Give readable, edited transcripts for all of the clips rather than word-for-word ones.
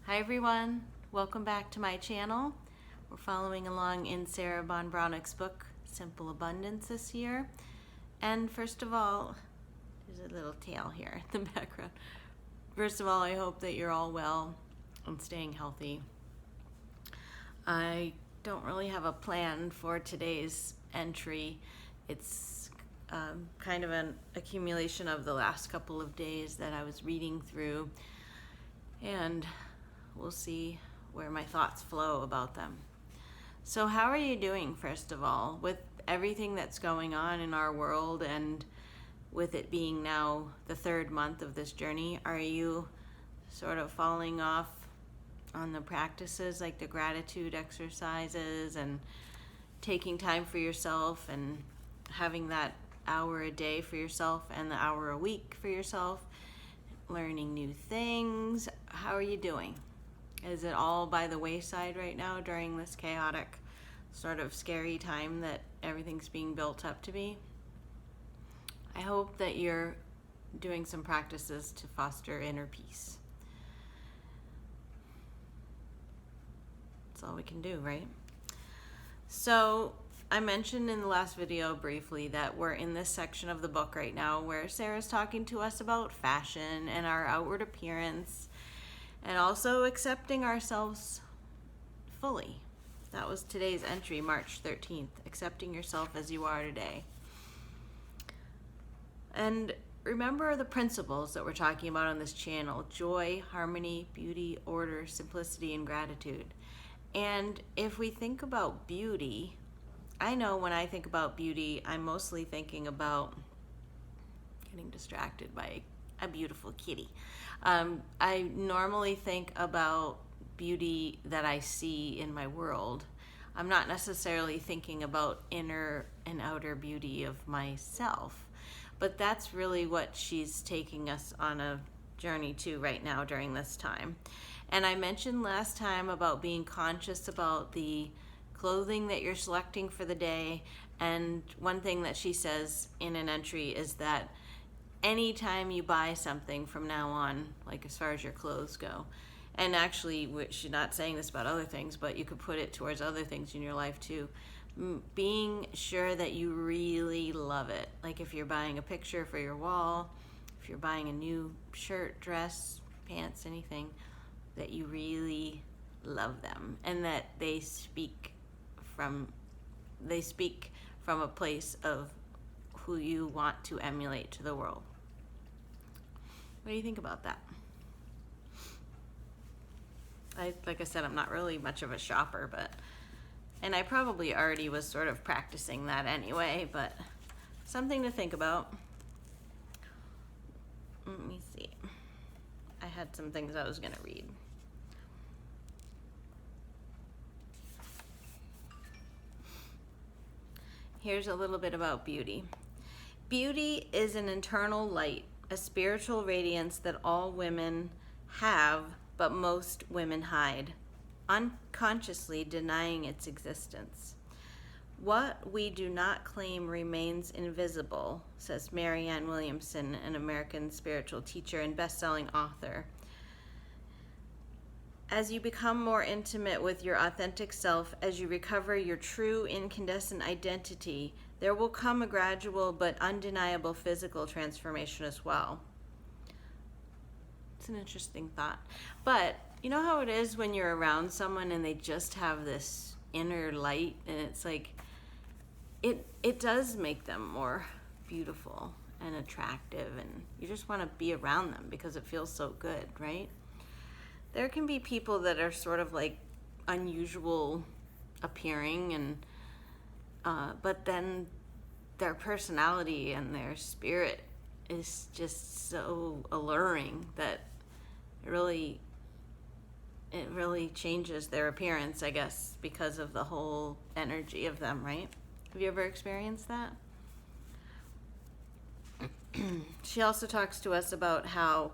Hi everyone, welcome back to my channel. We're following along in Sarah Von Braunick's book, Simple Abundance this year. And first of all, there's a little tail here in the background. First of all, I hope that you're all well and staying healthy. I don't really have a plan for today's entry. It's kind of an accumulation of the last couple of days that I was reading through, and we'll see where my thoughts flow about them. So how are you doing, first of all, with everything that's going on in our world, and with it being now the third month of this journey? Are you sort of falling off on the practices like the gratitude exercises and taking time for yourself and having that hour a day for yourself and the hour a week for yourself, learning new things? How are you doing? Is it all by the wayside right now during this chaotic, sort of scary time that everything's being built up to be? I hope that you're doing some practices to foster inner peace. That's all we can do, right? So I mentioned in the last video briefly that we're in this section of the book right now where Sarah's talking to us about fashion and our outward appearance, and also accepting ourselves fully. That was today's entry, March 13th, accepting yourself as you are today. And remember the principles that we're talking about on this channel: joy, harmony, beauty, order, simplicity, and gratitude. And if we think about beauty, I know when I think about beauty, I'm mostly thinking about getting distracted by a beautiful kitty. I normally think about beauty that I see in my world. I'm not necessarily thinking about inner and outer beauty of myself, but that's really what she's taking us on a journey to right now during this time. And I mentioned last time about being conscious about the clothing that you're selecting for the day, and one thing that she says in an entry is that anytime you buy something from now on, like as far as your clothes go, and actually she's not saying this about other things, but you could put it towards other things in your life too, being sure that you really love it. Like if you're buying a picture for your wall, if you're buying a new shirt, dress, pants, anything, that you really love them, and that they speak from a place of who you want to emulate to the world. What do you think about that? Like I said, I'm not really much of a shopper, and I probably already was sort of practicing that anyway, but something to think about. Let me see. I had some things I was going to read. Here's a little bit about beauty. Beauty is an internal light, a spiritual radiance that all women have, but most women hide, unconsciously denying its existence. What we do not claim remains invisible, says Marianne Williamson, an American spiritual teacher and best-selling author. As you become more intimate with your authentic self, as you recover your true incandescent identity, there will come a gradual but undeniable physical transformation as well. It's an interesting thought. But you know how it is when you're around someone and they just have this inner light, and it's like it does make them more beautiful and attractive, and you just want to be around them because it feels so good, right? There can be people that are sort of like unusual appearing, and but then their personality and their spirit is just so alluring that it really changes their appearance, I guess, because of the whole energy of them, right? Have you ever experienced that? She also talks to us about how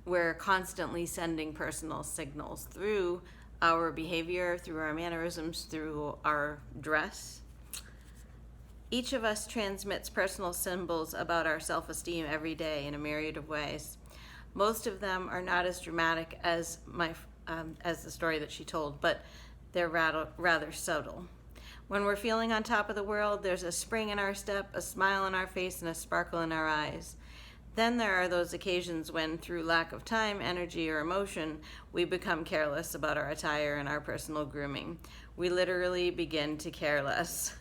we're constantly sending personal signals through our behavior, through our mannerisms, through our dress. Each of us transmits personal symbols about our self-esteem every day in a myriad of ways. Most of them are not as dramatic as as the story that she told, but they're rather subtle. When we're feeling on top of the world, there's a spring in our step, a smile on our face, and a sparkle in our eyes. Then there are those occasions when, through lack of time, energy, or emotion, we become careless about our attire and our personal grooming. We literally begin to care less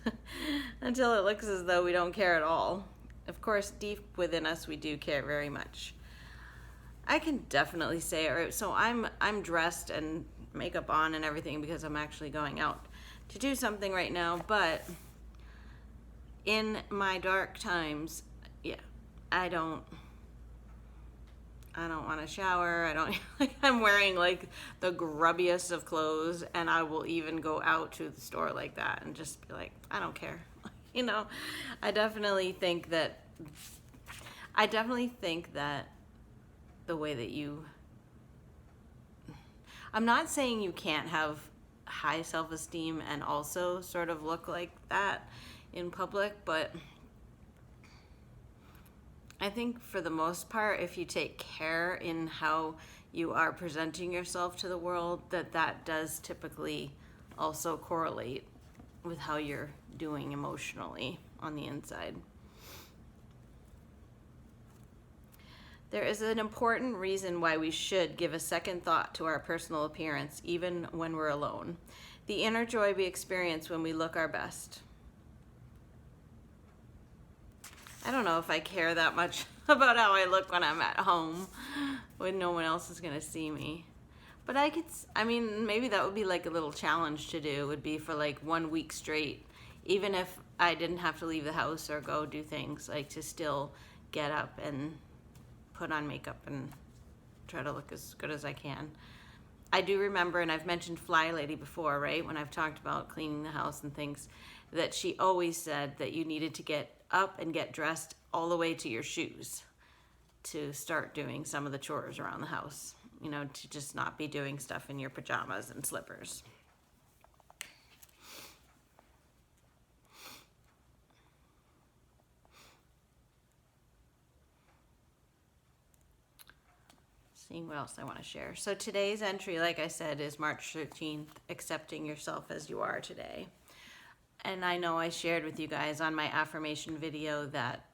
until it looks as though we don't care at all. Of course, deep within us, we do care very much. I can definitely say, so I'm dressed and makeup on and everything because I'm actually going out to do something right now, but in my dark times, yeah, I don't want to shower. I don't like, I'm wearing like the grubbiest of clothes, and I will even go out to the store like that and just be like, I don't care. I definitely think that the way that I'm not saying you can't have high self-esteem and also sort of look like that in public, but I think for the most part, if you take care in how you are presenting yourself to the world, that does typically also correlate with how you're doing emotionally on the inside. There is an important reason why we should give a second thought to our personal appearance, even when we're alone. The inner joy we experience when we look our best. I don't know if I care that much about how I look when I'm at home, when no one else is going to see me. But maybe that would be like a little challenge to do, would be for like 1 week straight, even if I didn't have to leave the house or go do things, like to still get up and put on makeup and try to look as good as I can. I do remember, and I've mentioned Fly Lady before, right? When I've talked about cleaning the house and things, that she always said that you needed to get up and get dressed all the way to your shoes to start doing some of the chores around the house, to just not be doing stuff in your pajamas and slippers. Seeing what else I want to share. So today's entry, like I said, is March 13th, accepting yourself as you are today. And I know I shared with you guys on my affirmation video that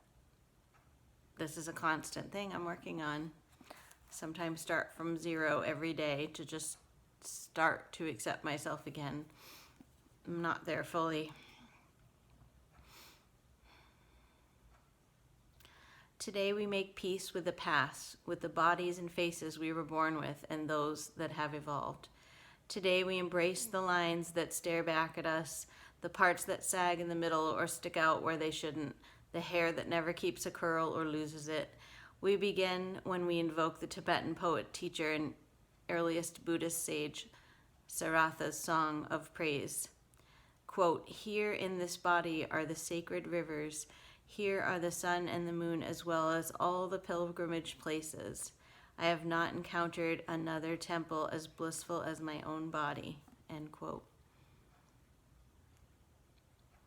this is a constant thing I'm working on. Sometimes start from zero every day to just start to accept myself again. I'm not there fully. Today we make peace with the past, with the bodies and faces we were born with and those that have evolved. Today we embrace the lines that stare back at us, the parts that sag in the middle or stick out where they shouldn't, the hair that never keeps a curl or loses it. We begin when we invoke the Tibetan poet, teacher, and earliest Buddhist sage, Saratha's song of praise. Quote, "Here in this body are the sacred rivers. Here are the sun and the moon, as well as all the pilgrimage places. I have not encountered another temple as blissful as my own body." End quote.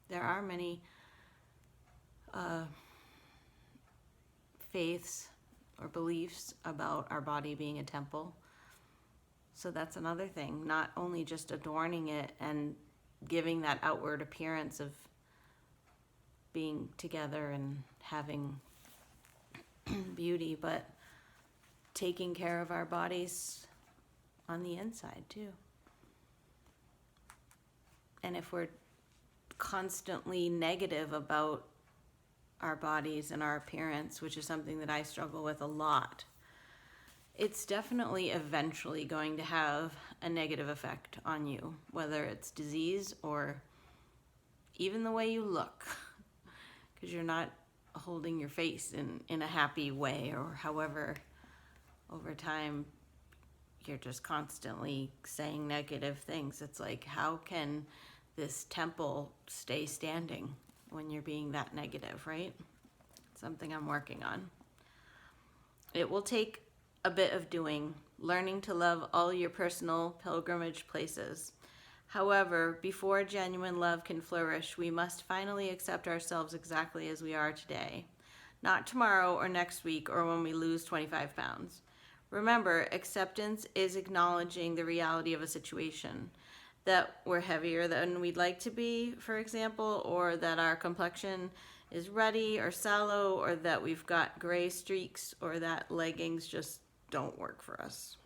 There are many faiths or beliefs about our body being a temple. So that's another thing, not only just adorning it and giving that outward appearance of being together and having beauty, but taking care of our bodies on the inside too. And if we're constantly negative about our bodies and our appearance, which is something that I struggle with a lot, it's definitely eventually going to have a negative effect on you, whether it's disease or even the way you look, because you're not holding your face in a happy way, or however over time you're just constantly saying negative things. It's like, how can this temple stay standing when you're being that negative, right? Something I'm working on. It will take a bit of doing, learning to love all your personal pilgrimage places. However, before genuine love can flourish, we must finally accept ourselves exactly as we are today. Not tomorrow or next week or when we lose 25 pounds. Remember, acceptance is acknowledging the reality of a situation, that we're heavier than we'd like to be, for example, or that our complexion is ruddy or sallow, or that we've got gray streaks, or that leggings just don't work for us.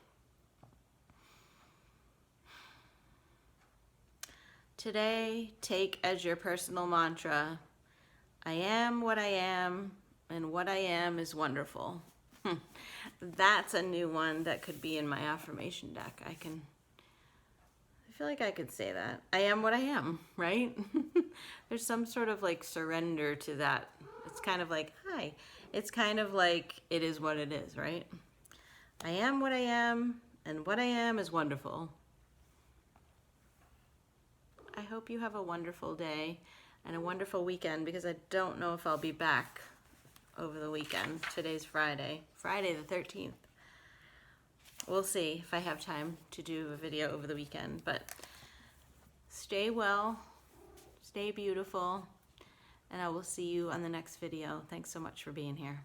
Today, take as your personal mantra, I am what I am, and what I am is wonderful. That's a new one that could be in my affirmation deck. I feel like I could say that. I am what I am, right? There's some sort of like surrender to that. It's kind of like, hi. It's kind of like it is what it is, right? I am what I am, and what I am is wonderful. I hope you have a wonderful day and a wonderful weekend, because I don't know if I'll be back over the weekend. Today's Friday the 13th. We'll see if I have time to do a video over the weekend, but stay well, stay beautiful, and I will see you on the next video. Thanks so much for being here.